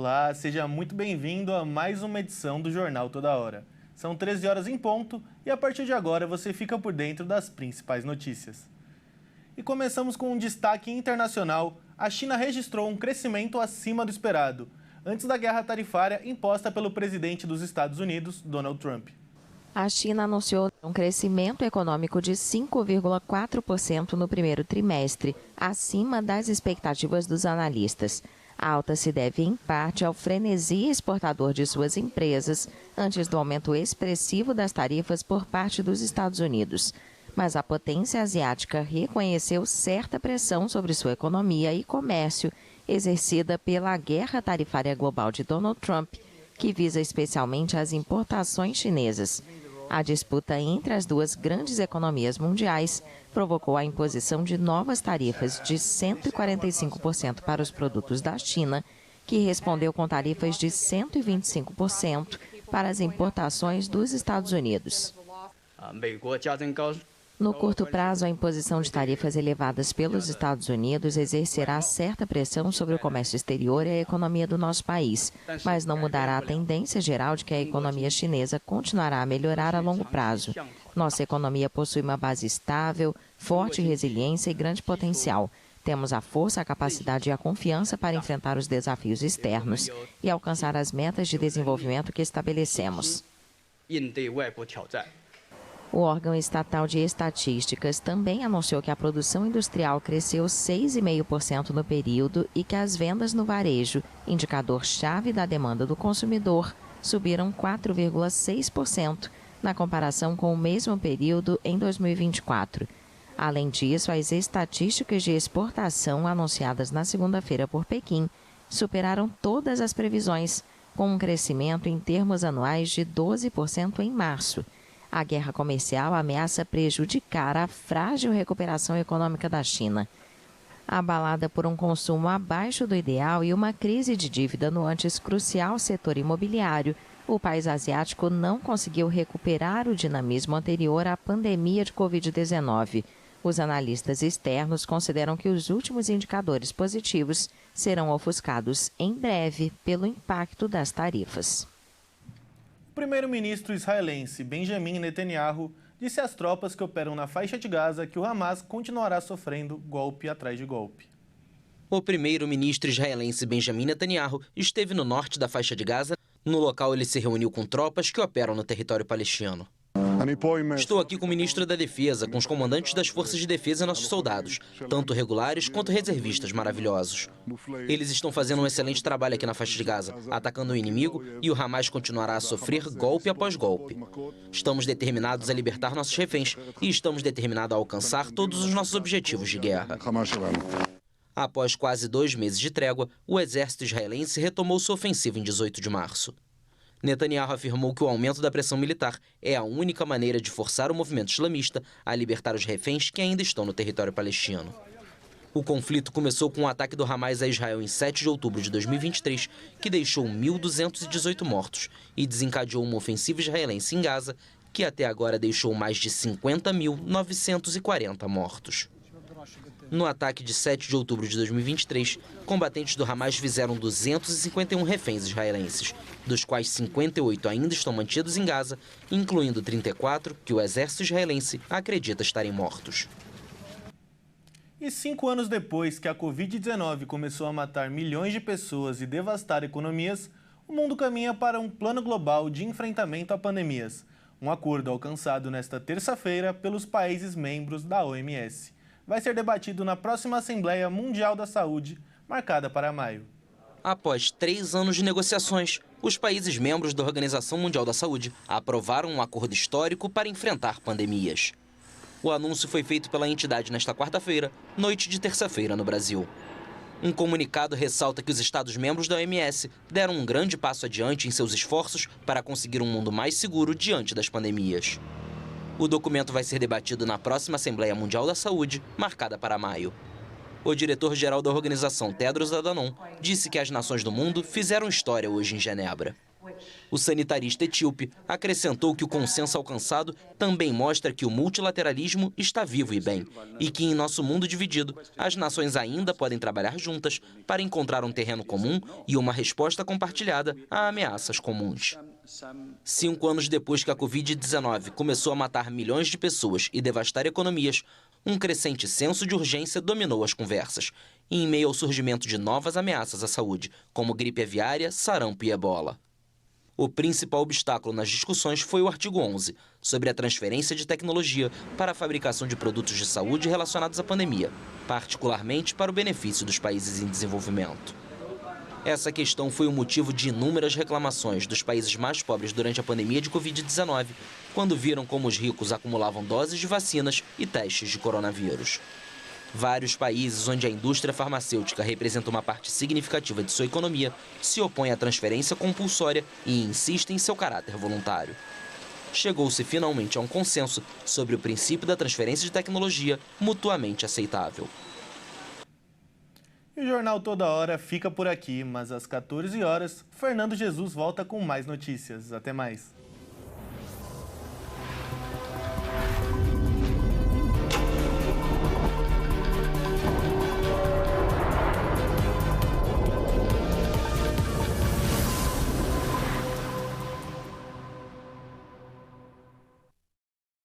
Olá, seja muito bem-vindo a mais uma edição do Jornal Toda Hora. São 13 horas em ponto e a partir de agora você fica por dentro das principais notícias. E começamos com um destaque internacional. A China registrou um crescimento acima do esperado, antes da guerra tarifária imposta pelo presidente dos Estados Unidos, Donald Trump. A China anunciou um crescimento econômico de 5,4% no primeiro trimestre, acima das expectativas dos analistas. A alta se deve, em parte, ao frenesi exportador de suas empresas, antes do aumento expressivo das tarifas por parte dos Estados Unidos. Mas a potência asiática reconheceu certa pressão sobre sua economia e comércio, exercida pela guerra tarifária global de Donald Trump, que visa especialmente as importações chinesas. A disputa entre as duas grandes economias mundiais provocou a imposição de novas tarifas de 145% para os produtos da China, que respondeu com tarifas de 125% para as importações dos Estados Unidos. No curto prazo, a imposição de tarifas elevadas pelos Estados Unidos exercerá certa pressão sobre o comércio exterior e a economia do nosso país, mas não mudará a tendência geral de que a economia chinesa continuará a melhorar a longo prazo. Nossa economia possui uma base estável, forte resiliência e grande potencial. Temos a força, a capacidade e a confiança para enfrentar os desafios externos e alcançar as metas de desenvolvimento que estabelecemos. O órgão estatal de estatísticas também anunciou que a produção industrial cresceu 6,5% no período e que as vendas no varejo, indicador-chave da demanda do consumidor, subiram 4,6% na comparação com o mesmo período em 2024. Além disso, as estatísticas de exportação anunciadas na segunda-feira por Pequim superaram todas as previsões, com um crescimento em termos anuais de 12% em março. A guerra comercial ameaça prejudicar a frágil recuperação econômica da China. Abalada por um consumo abaixo do ideal e uma crise de dívida no antes crucial setor imobiliário, o país asiático não conseguiu recuperar o dinamismo anterior à pandemia de Covid-19. Os analistas externos consideram que os últimos indicadores positivos serão ofuscados em breve pelo impacto das tarifas. O primeiro-ministro israelense Benjamin Netanyahu disse às tropas que operam na faixa de Gaza que o Hamas continuará sofrendo golpe atrás de golpe. O primeiro-ministro israelense Benjamin Netanyahu esteve no norte da faixa de Gaza. No local, ele se reuniu com tropas que operam no território palestino. Estou aqui com o ministro da Defesa, com os comandantes das forças de defesa e nossos soldados, tanto regulares quanto reservistas maravilhosos. Eles estão fazendo um excelente trabalho aqui na faixa de Gaza, atacando o inimigo, e o Hamas continuará a sofrer golpe após golpe. Estamos determinados a libertar nossos reféns e estamos determinados a alcançar todos os nossos objetivos de guerra. Após quase 2 meses de trégua, o exército israelense retomou sua ofensiva em 18 de março. Netanyahu afirmou que o aumento da pressão militar é a única maneira de forçar o movimento islamista a libertar os reféns que ainda estão no território palestino. O conflito começou com o ataque do Hamas a Israel em 7 de outubro de 2023, que deixou 1.218 mortos e desencadeou uma ofensiva israelense em Gaza, que até agora deixou mais de 50.940 mortos. No ataque de 7 de outubro de 2023, combatentes do Hamas fizeram 251 reféns israelenses, dos quais 58 ainda estão mantidos em Gaza, incluindo 34 que o exército israelense acredita estarem mortos. E 5 anos depois que a Covid-19 começou a matar milhões de pessoas e devastar economias, o mundo caminha para um plano global de enfrentamento a pandemias. Um acordo alcançado nesta terça-feira pelos países membros da OMS. Vai ser debatido na próxima Assembleia Mundial da Saúde, marcada para maio. Após 3 anos de negociações, os países membros da Organização Mundial da Saúde aprovaram um acordo histórico para enfrentar pandemias. O anúncio foi feito pela entidade nesta quarta-feira, noite de terça-feira no Brasil. Um comunicado ressalta que os Estados-membros da OMS deram um grande passo adiante em seus esforços para conseguir um mundo mais seguro diante das pandemias. O documento vai ser debatido na próxima Assembleia Mundial da Saúde, marcada para maio. O diretor-geral da organização, Tedros Adhanom, disse que as nações do mundo fizeram história hoje em Genebra. O sanitarista etíope acrescentou que o consenso alcançado também mostra que o multilateralismo está vivo e bem, e que em nosso mundo dividido, as nações ainda podem trabalhar juntas para encontrar um terreno comum e uma resposta compartilhada a ameaças comuns. 5 anos depois que a Covid-19 começou a matar milhões de pessoas e devastar economias, um crescente senso de urgência dominou as conversas, em meio ao surgimento de novas ameaças à saúde, como gripe aviária, sarampo e ebola. O principal obstáculo nas discussões foi o artigo 11, sobre a transferência de tecnologia para a fabricação de produtos de saúde relacionados à pandemia, particularmente para o benefício dos países em desenvolvimento. Essa questão foi o motivo de inúmeras reclamações dos países mais pobres durante a pandemia de Covid-19, quando viram como os ricos acumulavam doses de vacinas e testes de coronavírus. Vários países onde a indústria farmacêutica representa uma parte significativa de sua economia se opõem à transferência compulsória e insistem em seu caráter voluntário. Chegou-se finalmente a um consenso sobre o princípio da transferência de tecnologia mutuamente aceitável. E o Jornal Toda Hora fica por aqui, mas às 14 horas, Fernando Jesus volta com mais notícias. Até mais.